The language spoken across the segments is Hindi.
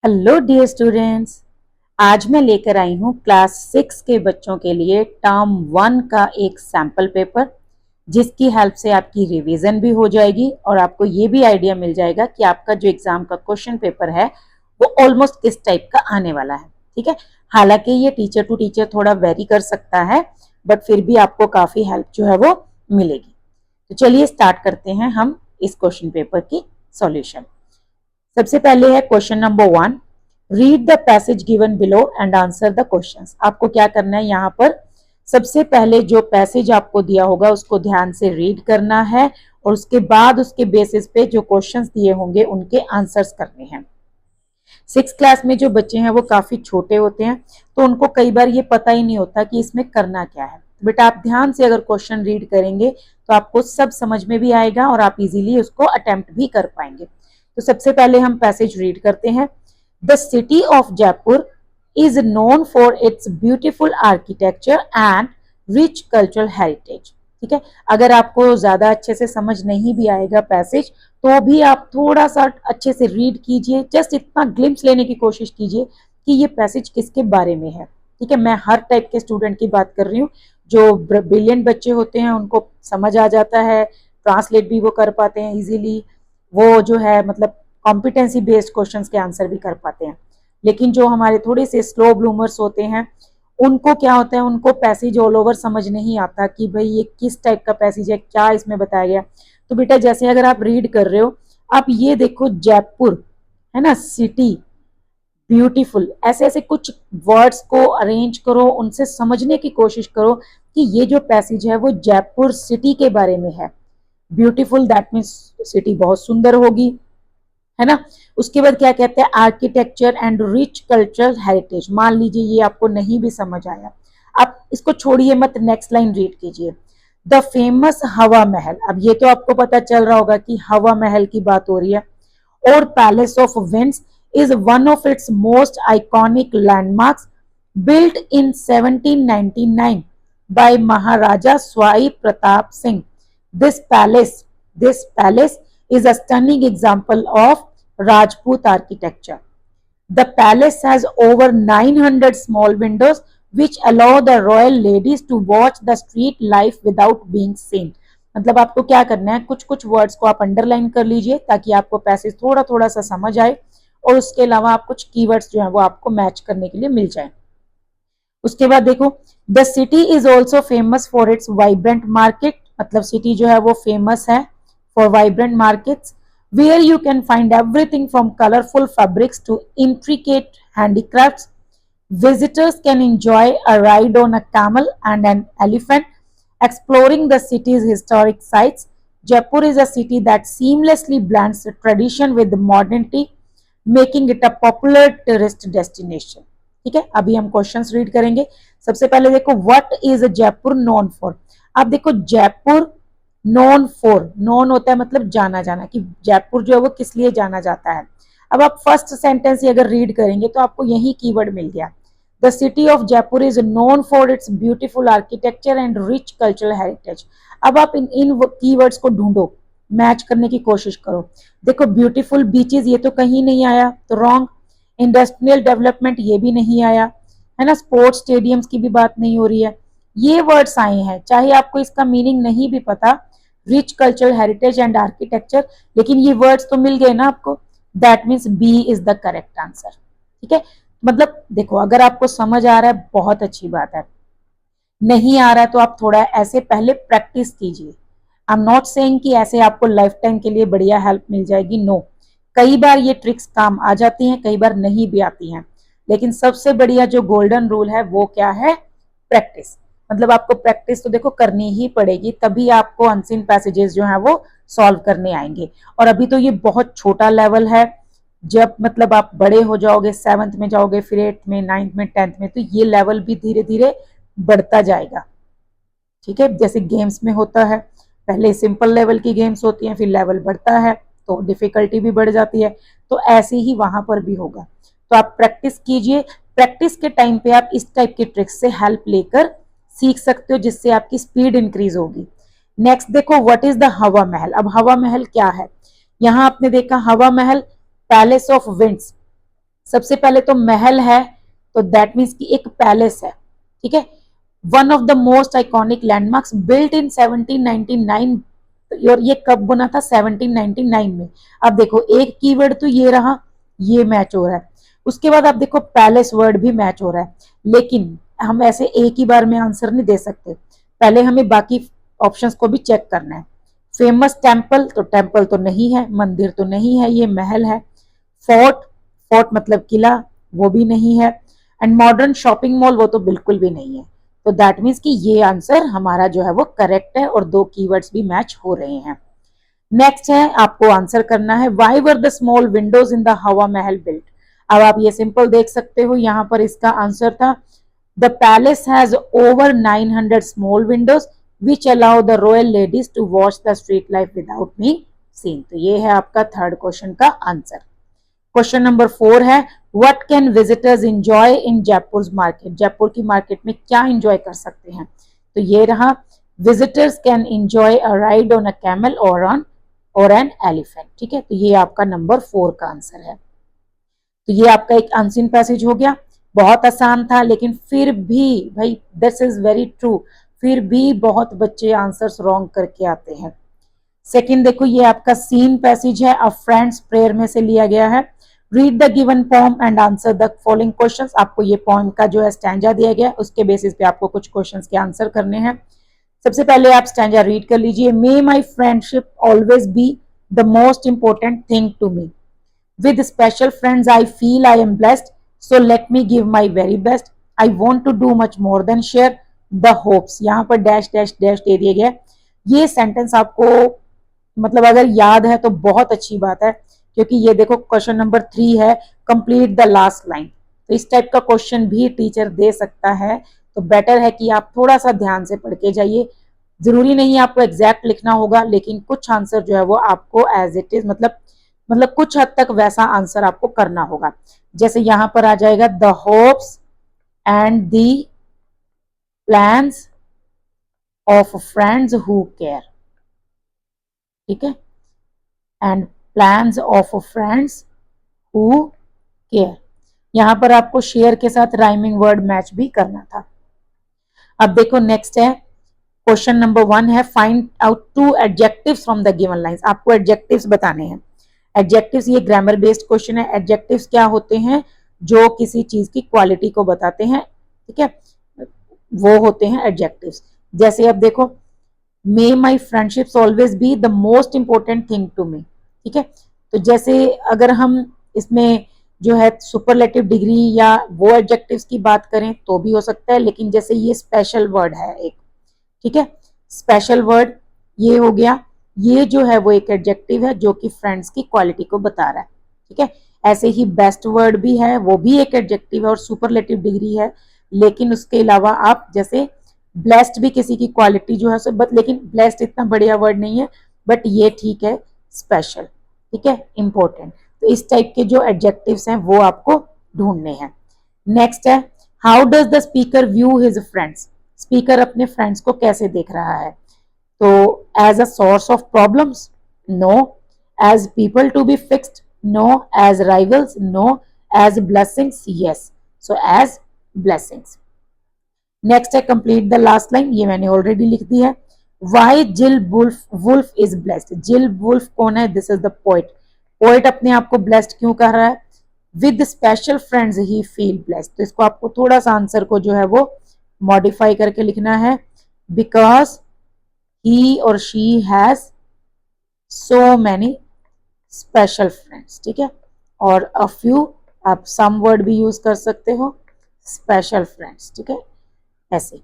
Hello dear students. आज मैं लेकर आई हूँ क्लास 6 के बच्चों के लिए टर्म 1 का एक सैम्पल पेपर, जिसकी हेल्प से आपकी रिवीजन भी हो जाएगी और आपको ये भी आइडिया मिल जाएगा कि आपका जो एग्जाम का क्वेश्चन पेपर है वो ऑलमोस्ट किस टाइप का आने वाला है। ठीक है, हालांकि ये टीचर टू टीचर थोड़ा वेरी कर सकता है, बट फिर भी आपको काफी हेल्प जो है वो मिलेगी। तो चलिए स्टार्ट करते हैं हम इस क्वेश्चन पेपर की सॉल्यूशन। सबसे पहले है question number 1। Read the passage given below and answer the questions. आपको क्या करना है, यहाँ पर सबसे पहले जो पैसेज आपको दिया होगा उसको ध्यान से रीड करना है और उसके बाद उसके बेसिस पे जो क्वेश्चंस दिए होंगे उनके आंसर्स करने हैं। 6 क्लास में जो बच्चे हैं वो काफी छोटे होते हैं, तो उनको कई बार ये पता ही नहीं होता कि इसमें करना क्या है। बेटा आप ध्यान से अगर क्वेश्चन रीड करेंगे तो आपको सब समझ में भी आएगा और आप इजीली उसको अटेम्प्ट भी कर पाएंगे। तो सबसे पहले हम पैसेज रीड करते हैं। The city of Jaipur is known for its beautiful architecture and rich cultural heritage. ठीक है, अगर आपको ज्यादा अच्छे से समझ नहीं भी आएगा पैसेज, तो भी आप थोड़ा सा अच्छे से रीड कीजिए, जस्ट इतना ग्लिम्स लेने की कोशिश कीजिए कि ये पैसेज किसके बारे में है। ठीक है, मैं हर टाइप के स्टूडेंट की बात कर रही हूँ। जो ब्रिलियंट बच्चे होते हैं उनको समझ आ जाता है, ट्रांसलेट भी वो कर पाते हैं इजीली, वो जो है मतलब कॉम्पिटेंसी बेस्ड क्वेश्चंस के आंसर भी कर पाते हैं। लेकिन जो हमारे थोड़े से स्लो ब्लूमर्स होते हैं, उनको क्या होता है, उनको पैसेज ऑल ओवर समझ नहीं आता कि भाई ये किस टाइप का पैसेज है, क्या इसमें बताया गया। तो बेटा जैसे अगर आप रीड कर रहे हो, आप ये देखो जयपुर है ना, सिटी, ब्यूटीफुल, ऐसे ऐसे कुछ वर्ड्स को अरेंज करो, उनसे समझने की कोशिश करो कि ये जो पैसेज है वो जयपुर सिटी के बारे में है। ब्यूटीफुल दैट मीन्स सिटी बहुत सुंदर होगी, है ना। उसके बाद क्या कहते हैं, architecture and rich cultural heritage. मान लीजिए ये आपको नहीं भी समझ आया, आप इसको छोड़िए मत, नेक्स्ट लाइन रीड कीजिए। द फेमस हवा महल, अब ये तो आपको पता चल रहा होगा कि हवा महल की बात हो रही है। और palace of winds is one of its most iconic landmarks, built in 1799 by Maharaja Swai Pratap Singh. This palace is a stunning example of Rajput architecture. The palace has over 900 small windows which allow the royal ladies to watch the street life without being seen. मतलब आपको क्या करना है, कुछ कुछ वर्ड्स को आप अंडरलाइन कर लीजिए ताकि आपको पैसेज थोड़ा थोड़ा सा समझ आए, और उसके अलावा आप कुछ कीवर्ड्स जो है वो आपको मैच करने के लिए मिल जाए। उसके बाद देखो, the city is also famous for its vibrant market, मतलब सिटी जो है वो फेमस है for vibrant markets where you can find everything from colourful fabrics to intricate handicrafts. Visitors can enjoy a ride on a camel and an elephant, exploring the city's historic sites. Jaipur is a city that seamlessly blends tradition with modernity, making it a popular tourist destination. ठीक है, अभी हम क्वेश्चंस रीड करेंगे। सबसे पहले देखो, what is Jaipur known for. आप देखो जयपुर नोन फॉर, नोन होता है मतलब जाना जाना, कि जयपुर जो है वो किस लिए जाना जाता है। अब आप फर्स्ट सेंटेंस ही अगर रीड करेंगे तो आपको यही कीवर्ड मिल गया। The city of Jaipur is known for its beautiful architecture and rich cultural heritage. अब आप इन कीवर्ड्स को ढूंढो, मैच करने की कोशिश करो। देखो ब्यूटीफुल बीचेस ये तो कहीं नहीं आया, तो रॉन्ग। इंडस्ट्रियल डेवलपमेंट ये भी नहीं आया, है ना। स्पोर्ट्स स्टेडियम्स की भी बात नहीं हो रही है। ये वर्ड्स आए हैं, चाहे आपको इसका मीनिंग नहीं भी पता, rich cultural heritage and architecture, लेकिन ये वर्ड्स तो मिल गए ना आपको। That means B is the correct answer. ठीक है, मतलब देखो अगर आपको समझ आ रहा है बहुत अच्छी बात है, नहीं आ रहा है तो आप थोड़ा ऐसे पहले प्रैक्टिस कीजिए। आई एम नॉट सेइंग कि ऐसे आपको लाइफ टाइम के लिए बढ़िया हेल्प मिल जाएगी, नो। कई बार ये ट्रिक्स काम आ जाती हैं, कई बार नहीं भी आती हैं, लेकिन सबसे बढ़िया जो गोल्डन रूल है वो क्या है, प्रैक्टिस। मतलब आपको प्रैक्टिस तो देखो करनी ही पड़ेगी, तभी आपको अनसीन पैसेजेस जो है वो सॉल्व करने आएंगे। और अभी तो ये बहुत छोटा लेवल है, जब मतलब आप बड़े हो जाओगे, 7th में जाओगे, फिर 8th में, 9th में, 10th में, तो ये लेवल भी धीरे धीरे बढ़ता जाएगा। ठीक है, जैसे गेम्स में होता है, पहले सिंपल लेवल की गेम्स होती हैं, फिर लेवल बढ़ता है तो डिफिकल्टी भी बढ़ जाती है, तो ऐसे ही वहां पर भी होगा। तो आप प्रैक्टिस कीजिए, प्रैक्टिस के टाइम पे आप इस टाइप की ट्रिक्स से हेल्प लेकर सीख सकते हो, जिससे आपकी स्पीड इंक्रीज होगी। नेक्स्ट देखो, व्हाट इज द हवा महल। अब हवा महल क्या है, यहाँ आपने देखा हवा महल, पैलेस ऑफ विंड्स, सबसे पहले तो महल है, तो दैट मीन्स कि एक पैलेस है, ठीक है। One of the most iconic landmarks built in 1799, और ये कब बना था? 1799 में। अब देखो एक कीवर्ड तो ये रहा, ये मैच हो रहा है। उसके बाद आप देखो पैलेस वर्ड भी मैच हो रहा है, लेकिन हम ऐसे एक ही बार में आंसर नहीं दे सकते, पहले हमें बाकी ऑप्शंस को भी चेक करना है। फेमस टेम्पल, तो टेम्पल तो नहीं है, मंदिर तो नहीं है, ये महल है। फोर्ट, फोर्ट मतलब किला, वो भी नहीं है। एंड मॉडर्न शॉपिंग मॉल, वो तो बिल्कुल भी नहीं है। तो दैट मीन्स कि ये आंसर हमारा जो है वो करेक्ट है और दो कीवर्ड्स भी मैच हो रहे हैं। नेक्स्ट है, आपको आंसर करना है why were the small Windows in the हवा महल बिल्ट। अब आप ये सिंपल देख सकते हो, यहां पर इसका आंसर था the palace has over 900 small windows which allow the royal ladies to watch the street life without being seen. तो ये है आपका थर्ड क्वेश्चन का आंसर। क्वेश्चन नंबर 4 है what can visitors enjoy in Jaipur market. Jaipur की मार्केट में क्या एंजॉय कर सकते हैं? तो ये रहा, visitors can enjoy a ride on a camel और एन एलिफेंट, ठीक है। तो ये आपका नंबर 4 का आंसर है। तो ये आपका एक अनसीन पैसेज हो गया, बहुत आसान था, लेकिन फिर भी भाई दिस इज वेरी ट्रू, फिर भी बहुत बच्चे आंसर्स रॉन्ग करके आते हैं। सेकंड देखो, ये आपका सीन पैसेज है, अ फ्रेंड्स प्रेयर में से लिया गया है। Read the given poem and answer the following questions. आपको ये पोएम का जो है स्टैंजा दिया गया है, उसके बेसिस पे आपको कुछ क्वेश्चंस के आंसर करने हैं। सबसे पहले आप स्टैंजा रीड कर लीजिए। May my friendship always be the most important thing to me. With special friends, I feel I am blessed. So let me give my very best. I want to do much more than share the hopes. यहाँ पर डैश डैश डैश दे दिया गया। ये सेंटेंस आपको मतलब अगर याद है तो बहुत अच्छी बात है, क्योंकि ये देखो क्वेश्चन नंबर 3 है, कंप्लीट द लास्ट लाइन। तो इस टाइप का क्वेश्चन भी टीचर दे सकता है, तो बेटर है कि आप थोड़ा सा ध्यान से पढ़ के जाइए। जरूरी नहीं है आपको एग्जैक्ट लिखना होगा, लेकिन कुछ आंसर जो है वो आपको एज इट इज मतलब कुछ हद तक वैसा आंसर आपको करना होगा। जैसे यहां पर आ जाएगा the hopes and the plans of friends who care, ठीक है, and plans of friends who care. यहां पर आपको शेयर के साथ राइमिंग वर्ड मैच भी करना था। अब देखो नेक्स्ट है, क्वेश्चन नंबर 1 है find out 2 adjectives from the given lines. आपको एडजेक्टिव्स बताने हैं। एडजेक्टिव्स ये ग्रामर बेस्ड क्वेश्चन है। एडजेक्टिव्स क्या होते हैं? जो किसी चीज की क्वालिटी को बताते हैं, ठीक है, वो होते हैं एडजेक्टिव्स। जैसे अब देखो, may my friendships always be the most important thing to me, ठीक है। तो जैसे अगर हम इसमें जो है सुपरलेटिव डिग्री या वो एडजेक्टिव्स की बात करें तो भी हो सकता है, लेकिन जैसे ये स्पेशल वर्ड है एक, ठीक है, स्पेशल वर्ड ये हो गया, ये जो है वो एक एडजेक्टिव है जो कि फ्रेंड्स की क्वालिटी को बता रहा है, ठीक है। ऐसे ही बेस्ट वर्ड भी है, वो भी एक एडजेक्टिव है और सुपरलेटिव डिग्री है, लेकिन उसके अलावा आप जैसे ब्लेस्ड भी किसी की क्वालिटी जो है, बट लेकिन ब्लेस्ड इतना बढ़िया वर्ड नहीं है, बट ये ठीक है, स्पेशल, ठीक है, इंपॉर्टेंट। तो इस टाइप के जो एडजेक्टिव्स हैं वो आपको ढूंढने हैं। नेक्स्ट है, how does the speaker view his friends. Speaker अपने फ्रेंड्स को कैसे देख रहा है? तो as a source of problems, no. As people to be fixed, no. As rivals, no. As blessings, yes. So as blessings. Next है कंप्लीट द लास्ट लाइन, ये मैंने ऑलरेडी लिख दी है। Why Jill Wolf is blessed. Jill Wolf कौन है? This is the poet. Poet अपने आप को ब्लेस्ड क्यों कर रहा है? With special friends he feel blessed. तो इसको आपको थोड़ा सा आंसर को जो है वो मॉडिफाई करके लिखना है, because he or she has so many special friends, ठीक है। और a few आप some word भी यूज कर सकते हो, special friends, ठीक है, ऐसे।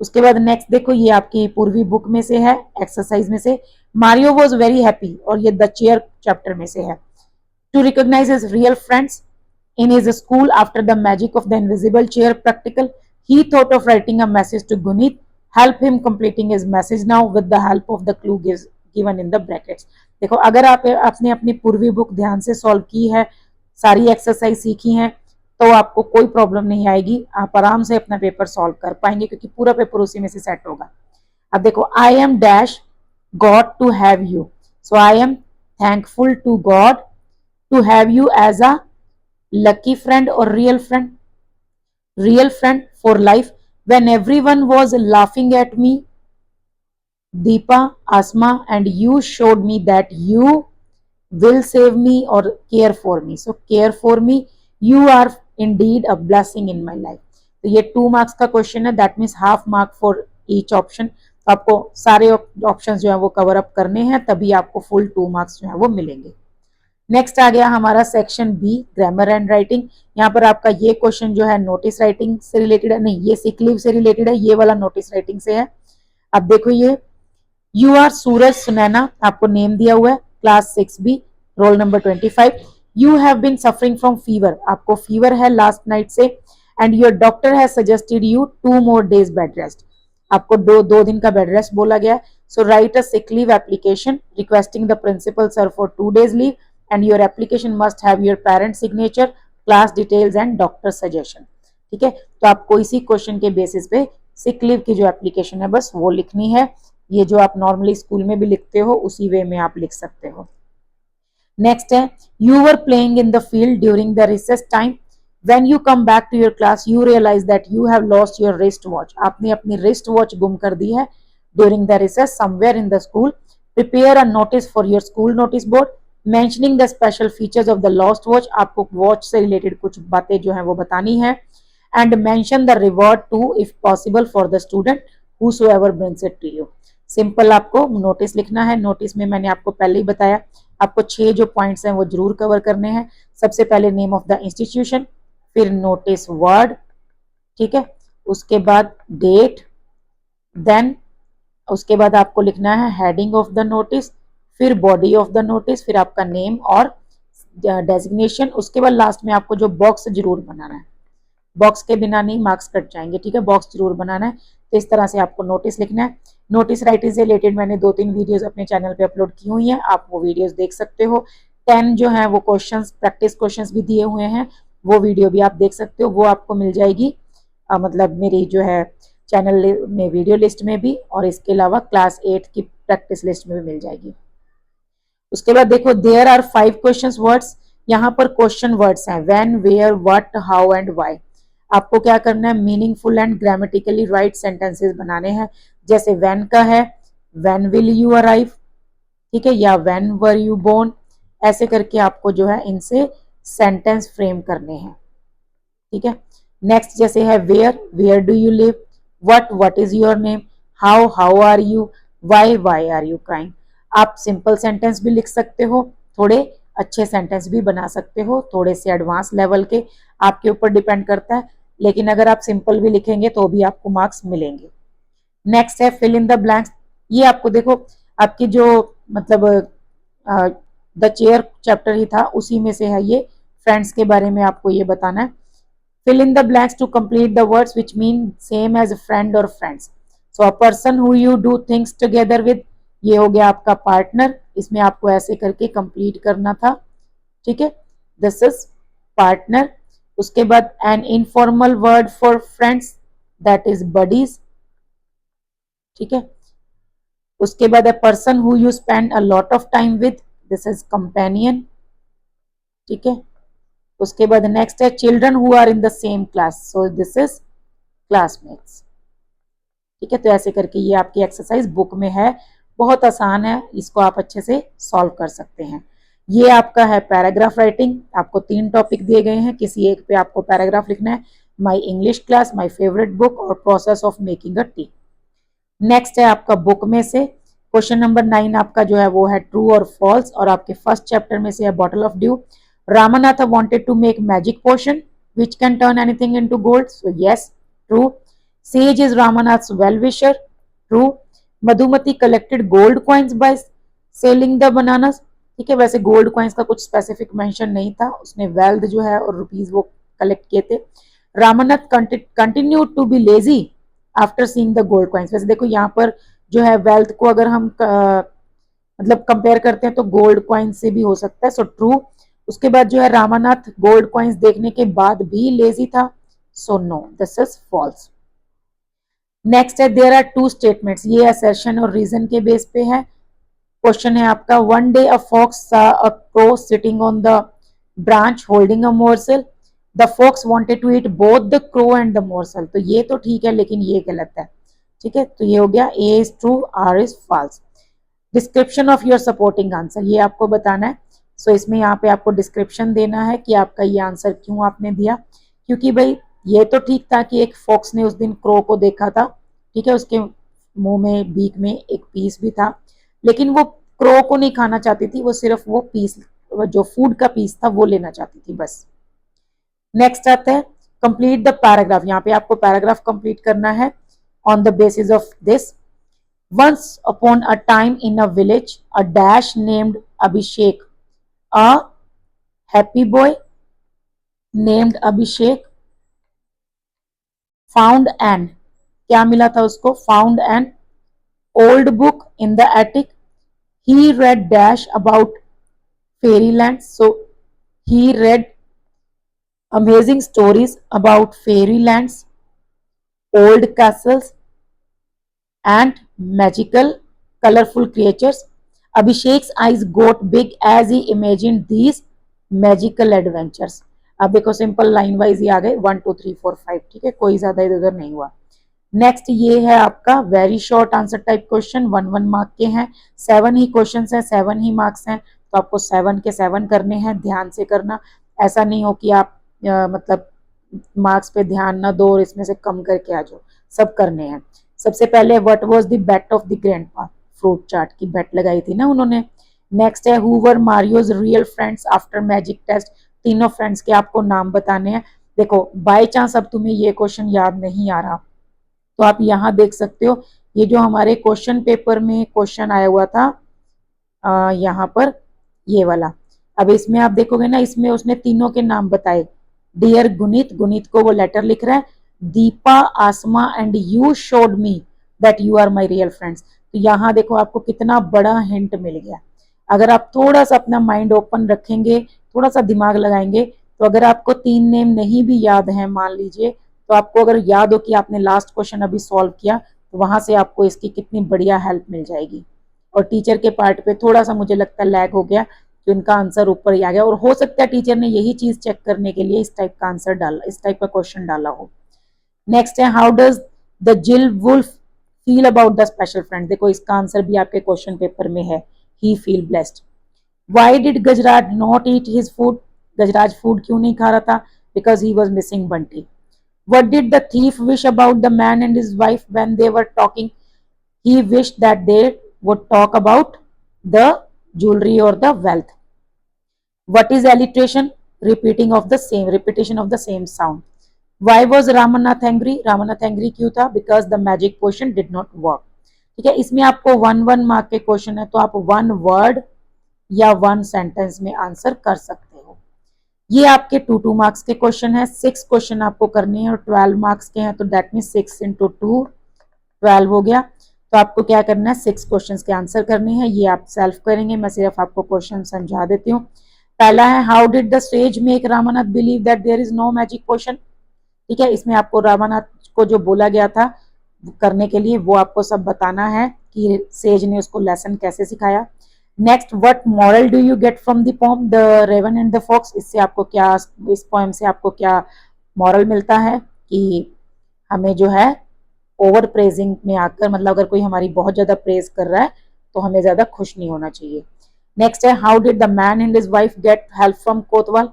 उसके बाद नेक्स्ट देखो, ये आपकी पूर्वी बुक में से है, एक्सरसाइज में से। मारियो वॉज वेरी हैप्पी, और ये द चेयर चैप्टर में से है। To recognise his real friends in his school after the magic of the invisible chair practical, he thought of writing a message to Gunit. Help him completing his message now with the help of the clue given in the brackets. देखो, अगर आपने अपनी पूर्वी बुक ध्यान से सॉल्व की है, सारी एक्सरसाइज सीखी हैं, तो आपको कोई प्रॉब्लम नहीं आएगी, आप आराम से अपना पेपर सॉल्व कर पाएंगे, क्योंकि पूरा पेपर उसी में से सेट होगा। अब देखो, I am dash God to have you, so I am thankful to God to have you as a lucky friend और real friend? Real friend for life when everyone was laughing at me, Deepa, Asma, and you showed me that you will save me or care for me. So care for me, you are indeed a blessing in my life. तो ये 2 मार्क्स का क्वेश्चन है, that means half mark for each option. तो आपको सारे ऑप्शन जो है वो कवर अप करने हैं, तभी आपको फुल 2 मार्क्स जो है वो मिलेंगे। नेक्स्ट आ गया हमारा section B, grammar and writing. यहाँ पर आपका ये क्वेश्चन जो है नोटिस राइटिंग से रिलेटेड है, नहीं ये सिक लीव से रिलेटेड है, ये वाला नोटिस राइटिंग से है। अब देखो ये, यू आर सूरज सुनैना, आपको नेम दिया हुआ है, class 6B, roll number 25। You have been suffering from fever, आपको फीवर है लास्ट नाइट से, and your doctor has suggested you 2 more days bed rest, आपको दो दिन का बेड रेस्ट बोला गया है। So write a sick leave application requesting the principal sir for 2 days leave, and your application must have your parent signature, class details and doctor suggestion. ठीक है, तो आपको इसी क्वेश्चन के बेसिस पे सिक लीव की जो एप्लीकेशन है बस वो लिखनी है। ये जो आप नॉर्मली स्कूल में भी लिखते हो उसी वे में आप लिख सकते हो। नेक्स्ट है, you were playing in the field during the recess time, when you come back to your class you realise that you have lost your wrist watch, आपने अपनी रिस्ट वॉच गुम कर दी है during the recess somewhere in the school. Prepare a notice for your school notice board mentioning the special features of the lost watch, आपको वॉच से रिलेटेड कुछ बातें जो है वो बतानी है। And mention the reward too if possible for the student whosoever brings it to you. Simple आपको नोटिस लिखना है। नोटिस में मैंने आपको पहले ही बताया, आपको 6 जो पॉइंट्स हैं वो जरूर कवर करने हैं। सबसे पहले नेम ऑफ द इंस्टीट्यूशन, फिर नोटिस वर्ड, ठीक है, उसके बाद डेट, देन उसके बाद आपको लिखना है हेडिंग ऑफ द नोटिस, फिर बॉडी ऑफ द नोटिस, फिर आपका नेम और डेजिग्नेशन, उसके बाद लास्ट में आपको जो बॉक्स जरूर बनाना है, बॉक्स के बिना नहीं मार्क्स कट जाएंगे। ठीक है, बॉक्स जरूर बनाना है। तो इस तरह से आपको नोटिस लिखना है। नोटिस राइटिंग से रिलेटेड मैंने 2-3 वीडियोस अपने चैनल पे अपलोड की हुई हैं, आप वो वीडियोस देख सकते हो। 10 जो है वो क्वेश्चंस, प्रैक्टिस क्वेश्चंस भी दिए हुए हैं, वो वीडियो भी आप देख सकते हो, वो आपको मिल जाएगी मतलब मेरी जो है चैनल में वीडियो लिस्ट में भी, और इसके अलावा क्लास 8 की प्रैक्टिस लिस्ट में भी मिल जाएगी। उसके बाद देखो, देयर आर 5 क्वेश्चन वर्ड्स, यहाँ पर क्वेश्चन वर्ड्स हैं when, where, what, how and why. आपको क्या करना है, meaningful and grammatically right sentences बनाने हैं। जैसे व्हेन का है, व्हेन विल यू अराइव, ठीक है, या व्हेन वर यू बोर्न, ऐसे करके आपको जो है इनसे सेंटेंस फ्रेम करने हैं। ठीक है, नेक्स्ट जैसे है where, where do you live, what is your name, how are you, why are you crying. आप सिंपल सेंटेंस भी लिख सकते हो, थोड़े अच्छे सेंटेंस भी बना सकते हो, थोड़े से एडवांस लेवल के, आपके ऊपर डिपेंड करता है। लेकिन अगर आप सिंपल भी लिखेंगे तो भी आपको मार्क्स मिलेंगे। नेक्स्ट है फिल इन द ब्लैंक्स। ये आपको देखो, आपकी जो मतलब द चेयर चैप्टर ही था उसी में से है ये, फ्रेंड्स के बारे में आपको ये बताना है। Fill in the blanks to complete the words which mean same as friend और friends. So a person who you do things together with, ये हो गया आपका पार्टनर, इसमें आपको ऐसे करके कंप्लीट करना था। ठीक है, दिस इज पार्टनर। उसके बाद an informal word for friends, that is buddies. ठीक है, उसके बाद a person who you spend a lot of time with, this is companion. ठीक है, उसके बाद नेक्स्ट है children who are in the same class, so this is classmates. ठीक है, तो ऐसे करके ये आपकी एक्सरसाइज बुक में है, बहुत आसान है, इसको आप अच्छे से सॉल्व कर सकते हैं। ये आपका है पैराग्राफ राइटिंग, आपको 3 टॉपिक दिए गए हैं, किसी एक पे आपको पैराग्राफ लिखना है। My English class, my favourite book और process of making a tea. Next है आपका बुक में से क्वेश्चन नंबर 9 आपका जो है वो है ट्रू और फॉल्स, और आपके फर्स्ट चैप्टर में से है bottle of dew. Ramanath wanted to make magic potion which can turn anything into gold, so yes, true. Sage is Ramanath's well-wisher, true. Madhumati collected gold coins by selling the bananas, ठीक है, वैसे गोल्ड कॉइन्स का कुछ स्पेसिफिक मेंशन नहीं था, उसने वेल्थ जो है और रुपीज वो कलेक्ट किए थे। Ramanath continue to be lazy after seeing the gold coins. वैसे देखो यहाँ पर जो है वेल्थ को अगर हम मतलब कंपेयर करते हैं तो गोल्ड कॉइन से भी हो सकता है, सो ट्रू। उसके बाद जो है रामानाथ गोल्ड कॉइन्स देखने के बाद भी लेजी था, so no, this is false. Next है देयर आर 2 स्टेटमेंट्स, ये असर्शन और रीजन के बेस पे है। क्वेश्चन है आपका वन डे अ फॉक्स सा a crow sitting on the branch holding a morsel. The fox wanted to eat both the crow and the morsel. तो ये तो ठीक है लेकिन ये गलत है. ठीक है, तो ये हो गया A is true, R is false. Description of your supporting answer, ये आपको बताना है. सो इसमें यहाँ पे आपको डिस्क्रिप्शन देना है कि आपका ये आंसर क्यों आपने दिया. क्योंकि भाई ये तो ठीक था कि एक फॉक्स ने उस दिन क्रो को देखा था, ठीक है, उसके मुंह में बीक में एक पीस भी था, लेकिन वो क्रो को नहीं खाना चाहती थी, वो सिर्फ वो पीस, जो फूड का पीस था वो लेना चाहती थी बस. नेक्स्ट आता है कंप्लीट द पैराग्राफ. यहाँ पे आपको पैराग्राफ कंप्लीट करना है on the basis of this. Once upon a time in a village, a dash named Abhishek, a happy boy named Abhishek found an, क्या मिला था उसको, found an old book in the attic. He read dash about fairyland. So he read amazing stories about fairylands, old castles and magical colorful creatures. Abhishek's eyes got big as he imagined these magical adventures. अब देखो सिंपल लाइन वाइज ही आ गए 1 2 3 4 5. ठीक है, कोई ज्यादा इधर उधर नहीं हुआ. नेक्स्ट ये है आपका very short answer type question, 1 1 mark के हैं. 7 ही क्वेश्चन है, 7 ही मार्क्स हैं, तो आपको 7 के 7 करने हैं. ध्यान से करना, ऐसा नहीं हो कि आप मतलब मार्क्स पे ध्यान ना दो और इसमें से कम करके आ जाओ, सब करने हैं. सबसे पहले what was the bet of the grandpa, fruit chaat की बेट लगाई थी ना उन्होंने. नेक्स्ट है who were Mario's real friends after magic test. तीनों फ्रेंड्स के आपको नाम बताने हैं. देखो बाय चांस अब तुम्हें ये क्वेश्चन याद नहीं आ रहा तो आप यहाँ देख सकते हो, ये जो हमारे क्वेश्चन पेपर में क्वेश्चन आया हुआ था यहाँ पर ये वाला. अब इसमें आप देखोगे ना, इसमें उसने तीनों के नाम बताए. डियर गुनीत, गुनीत को वो लेटर लिख रहा है. Deepa, Asma and you showed me that you are my real friends. तो यहाँ देखो आपको कितना बड़ा हिंट मिल गया. अगर आप थोड़ा सा अपना माइंड ओपन रखेंगे, थोड़ा सा दिमाग लगाएंगे, तो अगर आपको 3 नेम नहीं भी याद है मान लीजिए, तो आपको अगर याद हो कि आपने लास्ट क्वेश्चन अभी सॉल्व किया, तो वहां से आपको इसकी कितनी बढ़िया हेल्प मिल जाएगी. और टीचर के पार्ट पे थोड़ा सा मुझे लगता है लैग हो गया कि उनका आंसर ऊपर ही आ गया, और हो सकता है टीचर ने यही चीज चेक करने के लिए इस टाइप का आंसर डाला, इस टाइप का क्वेश्चन डाला हो. नेक्स्ट है how does the Jill wolf feel about the special friend. देखो इसका आंसर भी आपके क्वेश्चन पेपर में है, he feel blessed. Why did Gajraj not eat his food. Gajraj food क्यों नहीं खा रहा था, because he was missing Bunty. What did the thief wish about the man and his wife when they were talking? He wished that they would talk about the jewelry or the wealth. What is alliteration? Repetition of the same sound. Why was Ramanath angry? Ramanath angry क्यों था? Because the magic potion did not work. ठीक है, इसमें आपको 1 1 मार्क के क्वेश्चन है, तो आप 1 वर्ड या 1 सेंटेंस में आंसर कर सकते हो. ये आपके 2 2 मार्क्स के क्वेश्चन है. 6 क्वेश्चन आपको करने हैं और 12 मार्क्स के हैं, तो दैट मीन 6 इंटू 2 12 हो गया. तो आपको क्या करना है, 6 क्वेश्चन के आंसर करने हैं. ये आप सेल्फ करेंगे, मैं सिर्फ आपको क्वेश्चन समझा देती हूँ. पहला है how did the sage make Ramanath believe that there is no magic potion. ठीक है, इसमें आपको रामानाथ को जो बोला गया था करने के लिए वो आपको सब बताना है कि सेज ने उसको लेसन कैसे सिखाया. Next what moral do you get from the poem the raven and the fox. इससे आपको क्या, इस पोएम से आपको क्या मॉरल मिलता है कि हमें जो है ओवर प्रेजिंग में आकर, मतलब अगर कोई हमारी बहुत ज्यादा प्रेज कर रहा है तो हमें ज्यादा खुश नहीं होना चाहिए. नेक्स्ट है how did the man and his wife get help from कोतवाल.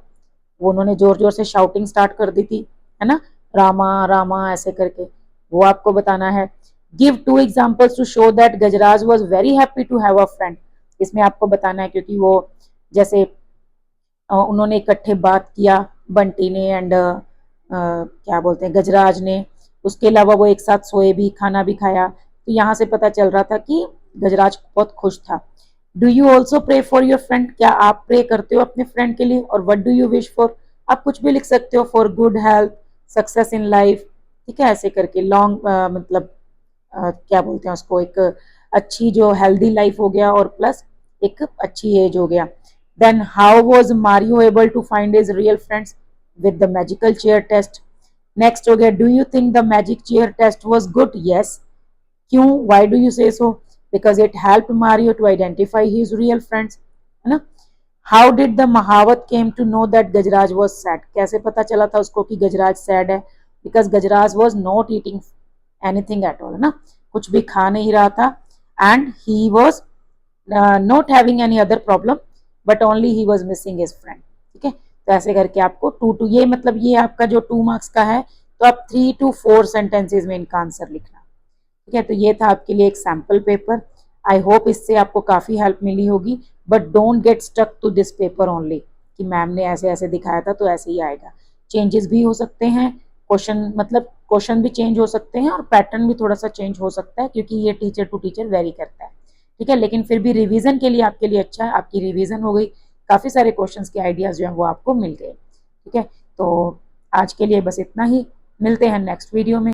वो उन्होंने जोर जोर से शाउटिंग स्टार्ट कर दी थी, है ना, रामा रामा ऐसे करके, वो आपको बताना है. Give 2 examples to show that Gajraj was very happy to have a friend. इसमें आपको बताना है क्योंकि वो जैसे उन्होंने इकट्ठे बात किया बंटी ने एंड क्या बोलते हैं गजराज ने, उसके अलावा वो एक साथ सोए भी, खाना भी खाया, तो यहाँ से पता चल रहा था कि गजराज बहुत खुश था. Do you also pray for your friend. क्या आप प्रे करते हो अपने फ्रेंड के लिए. और what do you wish for, आप कुछ भी लिख सकते हो, for good health, success in life. ठीक है, ऐसे करके लॉन्ग मतलब क्या बोलते हैं उसको, एक अच्छी जो हेल्दी लाइफ हो गया और प्लस एक अच्छी एज हो गया. Then how was Mario able to find his real friends with the magical chair test. Next हो गया do you think the magic chair test was good. Yes. क्यों, why do you say so. Because it helped Mario to identify his real friends, है ना. How did the mahavat came to know that Gajraj was sad, कैसे पता चला था उसको कि गजराज सैड है, because Gajraj was not eating anything at all, है ना, कुछ भी खा नहीं रहा था, and he was not having any other problem but only he was missing his friend. ठीक है, तो ऐसे करके आपको 2 ये मतलब ये आपका जो 2 मार्क्स का है, तो आप 3 to 4 सेंटेंसेज में इनका आंसर लिखना। ठीक है, तो ये था आपके लिए एक सैम्पल पेपर। आई होप इससे आपको काफ़ी हेल्प मिली होगी, but don't get stuck to this paper only कि मैम ने ऐसे ऐसे दिखाया था तो ऐसे ही आएगा। चेंजेस भी हो सकते हैं, क्वेश्चन मतलब क्वेश्चन भी चेंज हो सकते हैं और पैटर्न भी थोड़ा सा चेंज हो सकता है, क्योंकि ये टीचर टू टीचर वेरी करता है। ठीक है, लेकिन फिर भी रिवीजन के लिए आपके लिए अच्छा है, आपकी रिवीजन हो गई, काफ़ी सारे क्वेश्चंस के आइडियाज़ जो हैं वो आपको मिल गए। ठीक है, तो आज के लिए बस इतना ही, मिलते हैं नेक्स्ट वीडियो में।